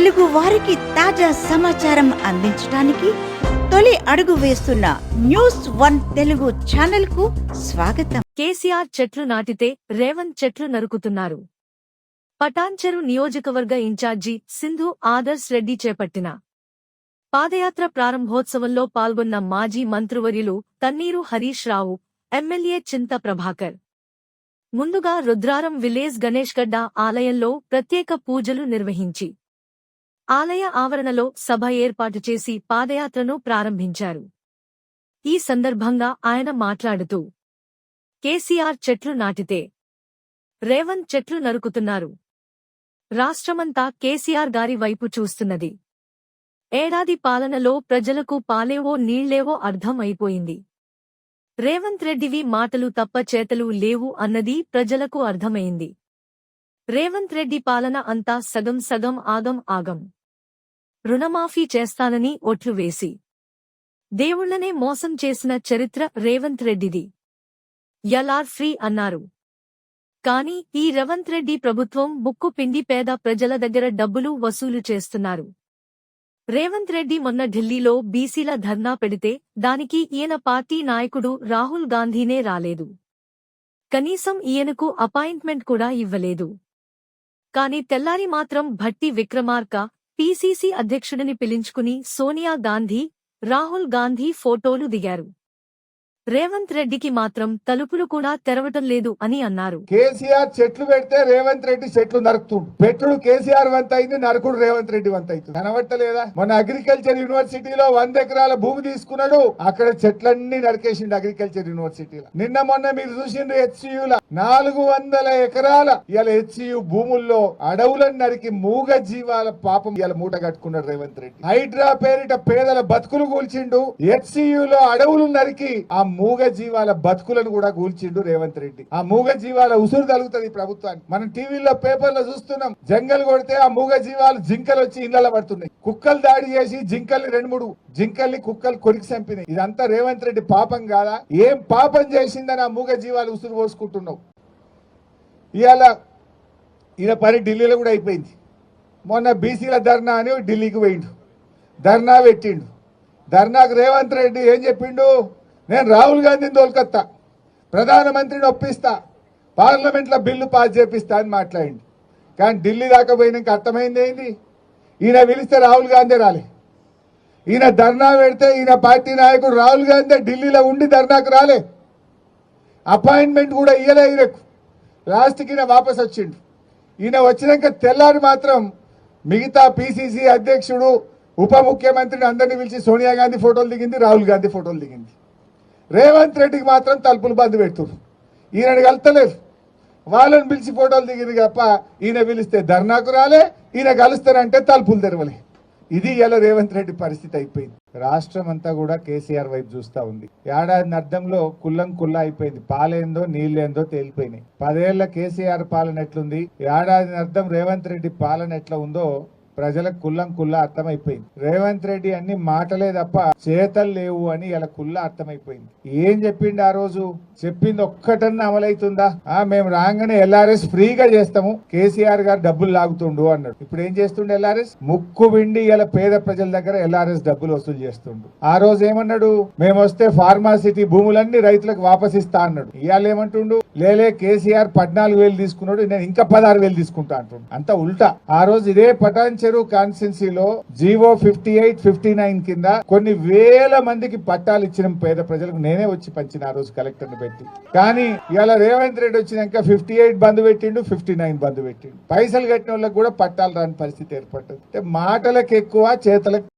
తెలుగు వారికి తాజా సమాచారం అందించడానికి తొలి అడుగు వేస్తున్న న్యూస్1 తెలుగు ఛానల్ కు స్వాగతం. కేసీఆర్ చెట్లు నాటితే రేవంత్ చెట్లు నరుకుతున్నారు. పటాన్చెరు నియోజకవర్గ ఇన్ఛార్జి సింధు ఆదర్శ్ రెడ్డి చేపట్టిన పాదయాత్ర ప్రారంభోత్సవంలో పాల్గొన్న మాజీ మంత్రివర్యులు తన్నీరు హరీష్ రావు, ఎమ్మెల్యే చింత ప్రభాకర్ ముందుగా రుద్రారం విలేజ్ గణేష్గడ్డ ఆలయంలో ప్రత్యేక పూజలు నిర్వహించి ఆలయ ఆవరణలో సభ ఏర్పాటు చేసి పాదయాత్రను ప్రారంభించారు. ఈ సందర్భంగా ఆయన మాట్లాడుతూ, కేసీఆర్ చెట్లు నాటితే రేవంత్ చెట్లు నరుకుతున్నారు. రాష్ట్రమంతా కేసీఆర్ గారి వైపు చూస్తున్నది. ఏడాది పాలనలో ప్రజలకు పాలేవో నీళ్లేవో అర్థం అయిపోయింది. రేవంత్ రెడ్డివి మాటలు తప్ప చేతలు లేవు అన్నది ప్రజలకు అర్థమైంది. రేవంత్ రెడ్డి పాలన అంతా సగం సగం ఆగం ఆగం. రుణమాఫీ చేస్తానని ఒట్లు వేసి దేవుళ్లనే మోసం చేసిన చరిత్ర రేవంత్ రెడ్డిది. ఎల్ఆర్ ఫ్రీ అన్నారు. కాని ఈ రేవంత్ రెడ్డి ప్రభుత్వం బుక్కు పిండి పేద ప్రజల దగ్గర డబ్బులు వసూలు చేస్తున్నారు. రేవంత్ రెడ్డి మొన్న ఢిల్లీలో బీసీల ధర్నా పెడితే దానికి ఈయన పార్టీ నాయకుడు రాహుల్ గాంధీనే రాలేదు. కనీసం ఈయనకు అపాయింట్మెంట్ కూడా ఇవ్వలేదు. కాని తెల్లారి మాత్రం భట్టి విక్రమార్క పీసీసీ అధ్యక్షుడిని పిలించుకుని సోనియా గాంధీ, రాహుల్ గాంధీ ఫోటోలు దిగారు. రేవంత్ రెడ్డికి మాత్రం తలుపులు కూడా తెరవటం లేదు అని అన్నారు. కేసీఆర్ చెట్లు పెడితే రేవంత్ రెడ్డి చెట్లు నరుకుతుండు. పెట్టుడు కేసీఆర్ వంత అయింది, నరకుడు రేవంత్ రెడ్డి వంత అవుతుంది. కనబట్టలేదా? మన అగ్రికల్చర్ యూనివర్సిటీలో 100 ఎకరాల భూమి తీసుకున్నాడు, అక్కడ చెట్లన్నీ నరికేసిండు అగ్రికల్చర్ యూనివర్సిటీలో. నిన్న మొన్న మీరు చూసిండ్రు హెచ్సియుల 400 ఎకరాల ఇలా హెచ్సియు భూముల్లో అడవులను నరికి మూగ జీవాల పాపం ఇలా మూట కట్టుకున్నాడు రేవంత్ రెడ్డి. హైడ్రా పేరిట పేదల బతుకులు కూల్చిండు. హెచ్సియులో అడవులు నరికి ఆ మూగ జీవాల బతుకులను కూడా కూల్చిండు రేవంత్ రెడ్డి. ఆ మూగ జీవాల ఉసురు తగులుతుంది ప్రభుత్వానికి. మనం టీవీలో పేపర్లో చూస్తున్నాం, జంగల్ కొడితే ఆ మూగ జీవాలు జింకలు వచ్చి ఇళ్లలో పడుతున్నాయి. కుక్కలు దాడి చేసి జింకల్ని 2-3 జింకల్ని కుక్కలు కొరికి చంపినాయి. ఇదంతా రేవంత్ రెడ్డి పాపం కాదా? ఏం పాపం చేసిందని ఆ మూగ జీవాలు ఉసురు పోసుకుంటున్నావు. ఇవాళ ఈయన పని ఢిల్లీలో కూడా అయిపోయింది. మొన్న బీసీల ధర్నా అని ఢిల్లీకి పోయిండు, ధర్నా పెట్టిండు. ధర్నాకు రేవంత్ రెడ్డి ఏం చెప్పిండు? నేను రాహుల్ గాంధీని తోలుకొత్తా, ప్రధానమంత్రిని ఒప్పిస్తా, పార్లమెంట్లో బిల్లు పాస్ చేపిస్తా అని మాట్లాడింది. కానీ ఢిల్లీ దాకా పోయినాక అర్థమైంది ఏంది? ఈయన పిలిస్తే రాహుల్ గాంధీ రాలే. ఈయన ధర్నా పెడితే ఈయన పార్టీ నాయకుడు రాహుల్ గాంధీ ఢిల్లీలో ఉండి ధర్నాకు రాలే. అపాయింట్మెంట్ కూడా ఇయ్యలే ఈయనకు. లాస్ట్కి ఈయన వాపస్ వచ్చిండు. ఈయన వచ్చినాక తెల్లారి మాత్రం మిగతా పిసిసి అధ్యక్షుడు, ఉప ముఖ్యమంత్రిని అందరినీ పిలిచి సోనియా గాంధీ ఫోటోలు దిగింది, రాహుల్ గాంధీ ఫోటోలు దిగింది. రేవంత్ రెడ్డికి మాత్రం తలుపులు బంద్ పెడుతున్నారు. ఈయన కలుస్తలేరు. వాళ్ళని పిలిచి ఫోటోలు దిగింది తప్ప ఈయన పిలిస్తే ధర్నాకు రాలే, ఈయన కలుస్తారంటే తలుపులు తెరవలే. ఇది ఇలా రేవంత్ రెడ్డి పరిస్థితి అయిపోయింది. రాష్ట్రం అంతా కూడా కేసీఆర్ వైపు చూస్తా ఉంది. ఏడాది అర్థంలో కుల్లం కుల్లా అయిపోయింది. పాలేందో నీళ్ళేందో తేలిపోయినాయి. 10 ఏళ్ల కేసీఆర్ పాలన ఎట్లుంది, ఏడాది అర్థం రేవంత్ రెడ్డి పాలన ఎట్లా ఉందో ప్రజలకు కుల్లం కుల్లా అర్థమైపోయింది. రేవంత్ రెడ్డి అన్ని మాటలే తప్ప చేతలు లేవు అని ఇలా కుల్లా అర్థమైపోయింది. ఏం చెప్పిండు ఆ రోజు? చెప్పింది ఒక్కటన్నా అమలైతుందా? మేము రాగానే ఎల్ఆర్ఎస్ ఫ్రీగా చేస్తాము, కేసీఆర్ గారు డబ్బులు లాగుతుండు అన్నాడు. ఇప్పుడు ఏం చేస్తుండే ఎల్ఆర్ఎస్? ముక్కు విండి ఇలా పేద ప్రజల దగ్గర ఎల్ఆర్ఎస్ డబ్బులు వసూలు చేస్తుండు. ఆ రోజు ఏమన్నాడు? మేము వస్తే ఫార్మాసిటీ భూములన్నీ రైతులకు వాపస్ ఇస్తా అన్నాడు. ఇవాళ ఏమంటుండు? లేలే కేసీఆర్ 14,000 తీసుకున్నాడు, నేను ఇంకా 16,000 తీసుకుంటా అంటుండు. అంతా ఉల్టా. ఆ రోజు ఇదే పటాన్చెరు కాన్స్టిట్యున్సీలో జీవో 58, 59 కింద కొన్ని వేల మందికి పట్టాలు ఇచ్చిన పేద ప్రజలకు నేనే వచ్చి పంచిన ఆ రోజు కలెక్టర్ని పెట్టి. కానీ ఇవాళ రేవంత్ రెడ్డి వచ్చినాక 58 బంద్ పెట్టిండు, 59 బంద్ పెట్టిండు. పైసలు కట్టిన వాళ్ళకి కూడా పట్టాలు రాని పరిస్థితి ఏర్పడుతుంది. మాటలకు ఎక్కువ, చేతలకు